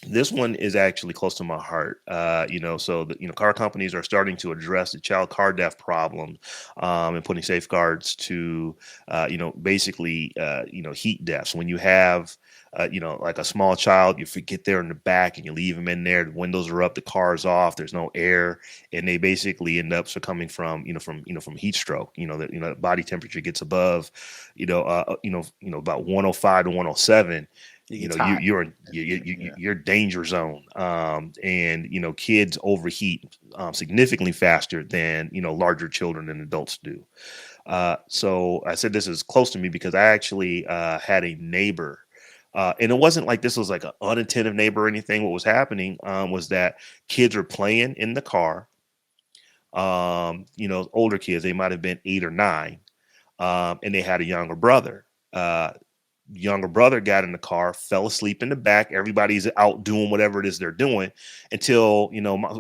This one is actually close to my heart. So car companies are starting to address the child car death problem, and putting safeguards to, basically, heat deaths. When you have, like a small child, you forget they're in the back and you leave them in there. The windows are up, the car's off, there's no air, and they basically end up succumbing from heat stroke. The body temperature gets above, about 105 to 107. It you gets know you hot. you're in Yeah. you're danger zone. And kids overheat significantly faster than larger children and adults do. So I said this is close to me because I actually had a neighbor, and it wasn't like this was like an unattentive neighbor or anything. What was happening was that kids were playing in the car. Older kids, they might have been 8 or 9, and they had a younger brother. Younger brother got in the car, fell asleep in the back. Everybody's out doing whatever it is they're doing until,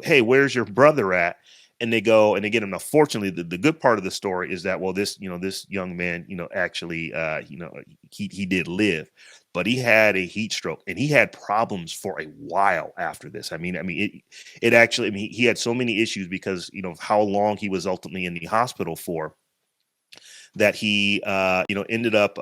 hey, where's your brother at? And they go and they get him. Now, fortunately, the good part of the story is that, well, this young man, actually, he did live, but he had a heat stroke and he had problems for a while after this. It actually, he had so many issues because, of how long he was ultimately in the hospital for, that he ended up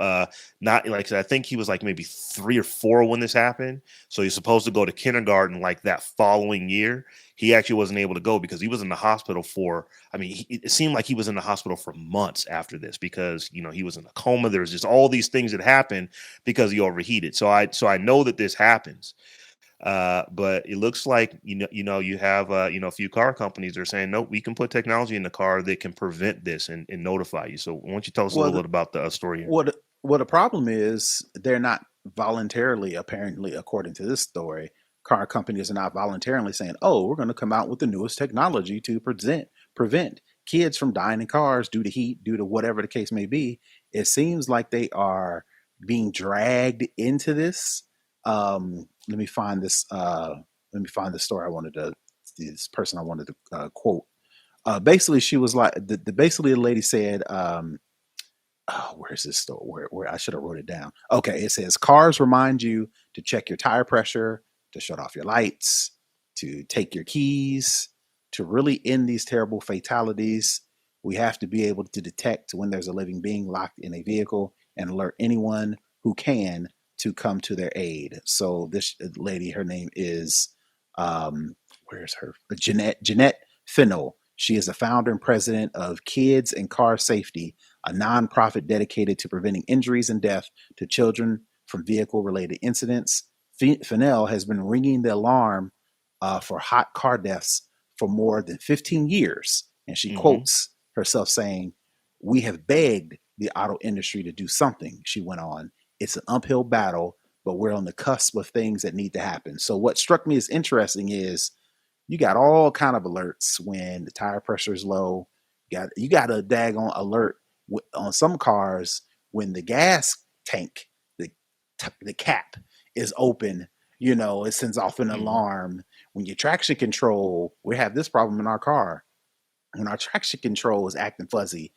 not, like I said, I think he was like maybe 3 or 4 when this happened. So he's supposed to go to kindergarten like that following year. He actually wasn't able to go because he was in the hospital for, it seemed like he was in the hospital for months after this because he was in a coma. There's just all these things that happened because he overheated. So I know that this happens. But it looks like you have a few car companies that are saying, nope, we can put technology in the car that can prevent this and notify you. So why don't you tell us a Well, little the, bit about the story here? what the problem is, they're not voluntarily, apparently, according to this story, car companies are not voluntarily saying, "Oh, we're going to come out with the newest technology to prevent kids from dying in cars due to heat, due to whatever the case may be." It seems like they are being dragged into this. Let me find this. Let me find the story I wanted to. This person I wanted to quote. Basically, she was like, basically the lady said, oh, where's this store? Where I should have wrote it down. Okay, it says cars remind you to check your tire pressure, to shut off your lights, to take your keys, to really end these terrible fatalities. We have to be able to detect when there's a living being locked in a vehicle and alert anyone who can to come to their aid. So this lady, her name is where's her Jeanette Fennell. She is the founder and president of Kids and Car Safety, a nonprofit dedicated to preventing injuries and death to children from vehicle related incidents. Fennell has been ringing the alarm for hot car deaths for more than 15 years. And she Hmm. quotes herself saying, "We have begged the auto industry to do something," she went on. "It's an uphill battle, but we're on the cusp of things that need to happen." So what struck me as interesting is you got all kind of alerts when the tire pressure is low. You got a daggone alert on some cars when the gas tank, the the cap is open. It sends off an Hmm. alarm. When your traction control, we have this problem in our car. When our traction control is acting fuzzy,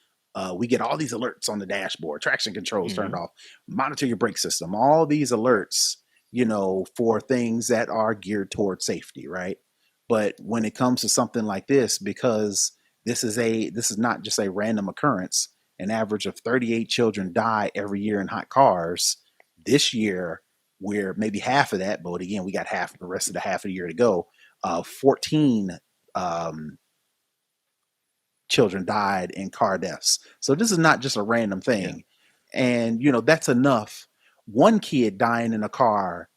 we get all these alerts on the dashboard. Traction control is turned Hmm. off. Monitor your brake system. All these alerts, for things that are geared towards safety, right? But when it comes to something like this, because this is not just a random occurrence. An average of 38 children die every year in hot cars. This year, we're maybe half of that, but again, we got half the rest of the half of the year to go. 14 um, children died in car deaths. So this is not just a random Yeah. thing. And that's enough. One kid dying in a car,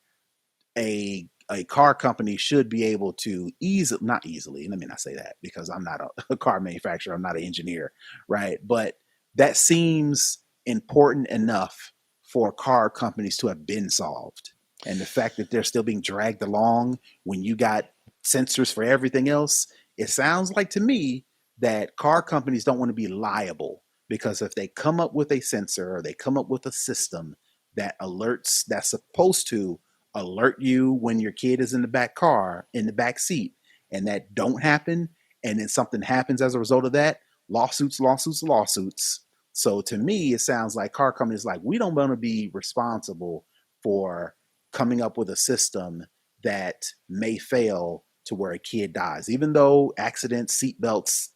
a car company should be able to not easily, let me not say that because I'm not a car manufacturer, I'm not an engineer, right? But that seems important enough for car companies to have been solved. And the fact that they're still being dragged along when you got sensors for everything else, it sounds like to me that car companies don't want to be liable, because if they come up with a sensor or they come up with a system that alerts, that's supposed to alert you when your kid is in the back seat, and that don't happen, and then something happens as a result of that, lawsuits, lawsuits, lawsuits. So to me, it sounds like car companies like, we don't want to be responsible for coming up with a system that may fail to where a kid dies, even though accidents, seatbelts,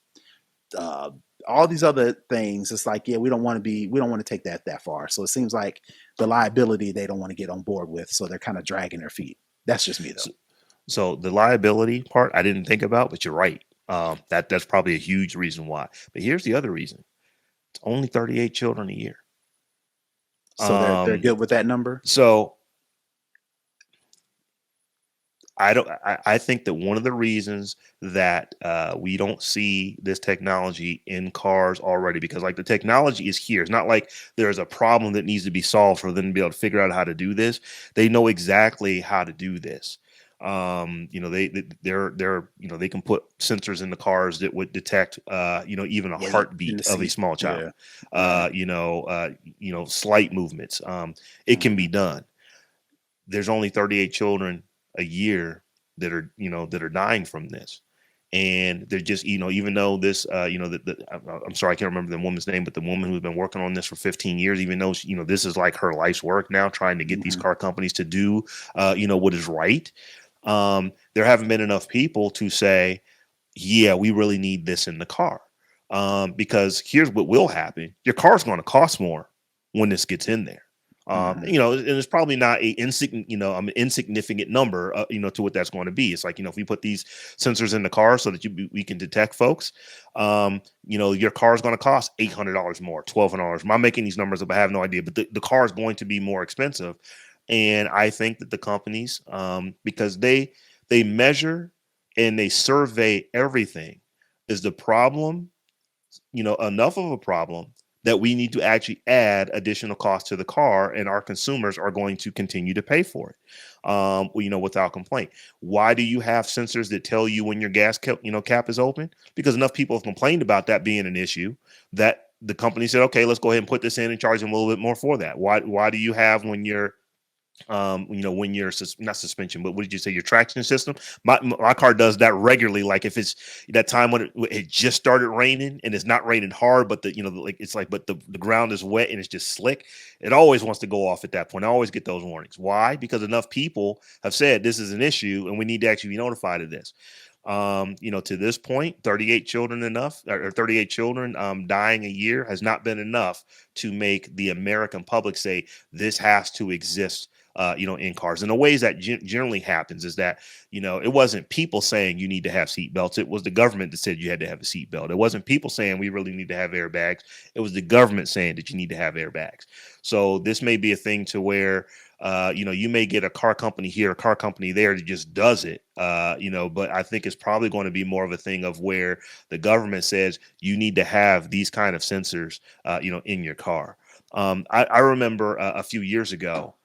uh, all these other things. It's like, yeah, we don't want to take that far. So it seems like the liability they don't want to get on board with, so they're kind of dragging their feet. That's just me though. So, so the liability part I didn't think about, but you're right. That's probably a huge reason why. But here's the other reason: it's only 38 children a year. So they're Um, good with that number. so I don't. I think that one of the reasons that we don't see this technology in cars already, because like the technology is here. It's not like there's a problem that needs to be solved for them to be able to figure out how to do this. They know exactly how to do this. They're they can put sensors in the cars that would detect even a Weight in heartbeat the of a seat. small child. Yeah. Right. Uh, slight movements. It can Hmm. be done. There's only 38 children a year that are dying from this, and they're just even though this I'm sorry, I can't remember the woman's name, but the woman who's been working on this for 15 years, even though this is like her life's work now, trying to get these Hmm. car companies to do what is right. There haven't been enough people to say, yeah, we really need this in the car. Because here's what will happen: your car's going to cost more when this gets in there. Hmm. And it's probably not an insignificant number, to what that's going to be. It's like, if we put these sensors in the car so that we can detect folks, your car is going to cost $800 more, $1,200. I'm making these numbers up. I have no idea, but the car is going to be more expensive. And I think that the companies, because they measure and they survey everything, is the problem, enough of a problem that we need to actually add additional cost to the car, and our consumers are going to continue to pay for it, without complaint. Why do you have sensors that tell you when your gas cap is open? Because enough people have complained about that being an issue that the company said, okay, let's go ahead and put this in and charge them a little bit more for that. Why do you have when you're when you're not suspension, but what did you say? Your traction system. My car does that regularly. Like if it's that time when it just started raining and it's not raining hard, but like it's like, but the ground is wet and it's just slick. It always wants to go off at that point. I always get those warnings. Why? Because enough people have said this is an issue and we need to actually be notified of this. To this point, 38 children enough, or 38 children dying a year has not been enough to make the American public say this has to exist, in cars. And the ways that generally happens is that, it wasn't people saying you need to have seatbelts. It was the government that said you had to have a seatbelt. It wasn't people saying we really need to have airbags. It was the government saying that you need to have airbags. So this may be a thing to where, you may get a car company here, a car company there that just does it, but I think it's probably going to be more of a thing of where the government says you need to have these kind of sensors, in your car. I remember a few years ago,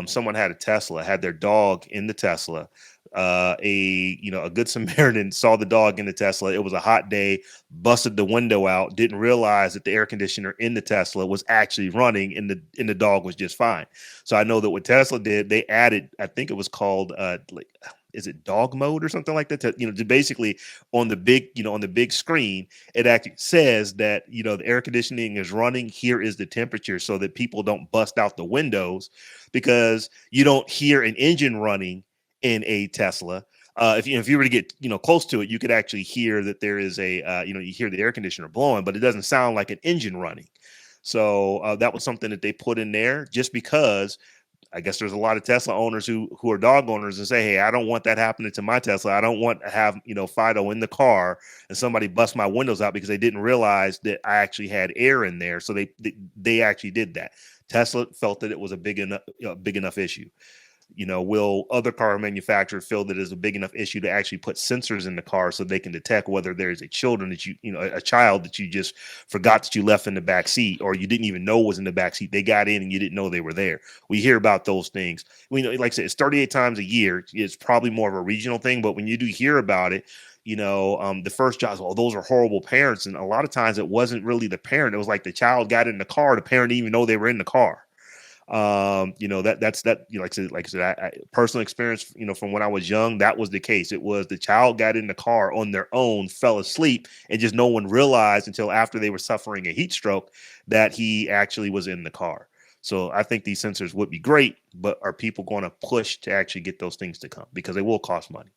someone had a Tesla, had their dog in the Tesla. A good Samaritan saw the dog in the Tesla. It was a hot day, busted the window out, didn't realize that the air conditioner in the Tesla was actually running, and the dog was just fine. So I know that what Tesla did, they added, I think it was called like, is it dog mode or something like that? To basically on the big screen, it actually says that, the air conditioning is running. Here is the temperature, so that people don't bust out the windows, because you don't hear an engine running in a Tesla. If you were to get close to it, you could actually hear that there is you hear the air conditioner blowing, but it doesn't sound like an engine running. So that was something that they put in there just because I guess there's a lot of Tesla owners who are dog owners and say, hey, I don't want that happening to my Tesla. I don't want to have, Fido in the car and somebody bust my windows out because they didn't realize that I actually had air in there. So they actually did that. Tesla felt that it was a big enough issue. Will other car manufacturers feel that it's a big enough issue to actually put sensors in the car so they can detect whether there's a children that a child that you just forgot that you left in the back seat, or you didn't even know was in the back seat. They got in and you didn't know they were there. We hear about those things. We know, like I said, it's 38 times a year. It's probably more of a regional thing, but when you do hear about it, the first job is, well, those are horrible parents. And a lot of times it wasn't really the parent. It was like the child got in the car. The parent didn't even know they were in the car. That's that, like I said, personal experience, from when I was young, that was the case. It was the child got in the car on their own, fell asleep, and just no one realized until after they were suffering a heat stroke that he actually was in the car. So I think these sensors would be great, but are people going to push to actually get those things to come? Because they will cost money.